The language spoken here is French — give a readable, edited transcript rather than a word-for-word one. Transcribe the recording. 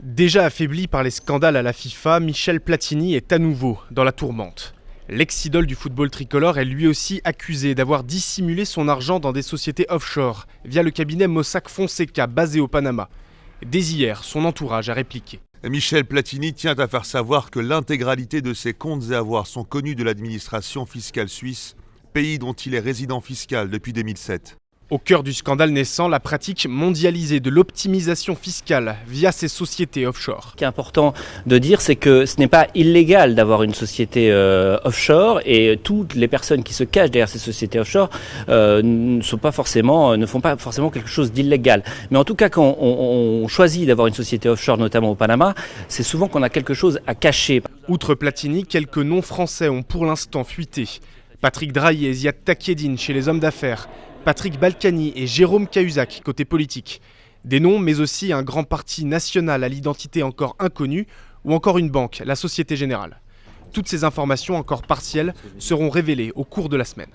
Déjà affaibli par les scandales à la FIFA, Michel Platini est à nouveau dans la tourmente. L'ex-idole du football tricolore est lui aussi accusé d'avoir dissimulé son argent dans des sociétés offshore via le cabinet Mossack Fonseca basé au Panama. Dès hier, son entourage a répliqué. Michel Platini tient à faire savoir que l'intégralité de ses comptes et avoirs sont connus de l'administration fiscale suisse, pays dont il est résident fiscal depuis 2007. Au cœur du scandale naissant, la pratique mondialisée de l'optimisation fiscale via ces sociétés offshore. Ce qui est important de dire, c'est que ce n'est pas illégal d'avoir une société offshore et toutes les personnes qui se cachent derrière ces sociétés offshore ne font pas forcément quelque chose d'illégal. Mais en tout cas, quand on choisit d'avoir une société offshore, notamment au Panama, c'est souvent qu'on a quelque chose à cacher. Outre Platini, quelques noms français ont pour l'instant fuité. Patrick Drahi et Ziad Takieddine chez les hommes d'affaires, Patrick Balkany et Jérôme Cahuzac côté politique. Des noms, mais aussi un grand parti national à l'identité encore inconnue, ou encore une banque, la Société Générale. Toutes ces informations encore partielles seront révélées au cours de la semaine.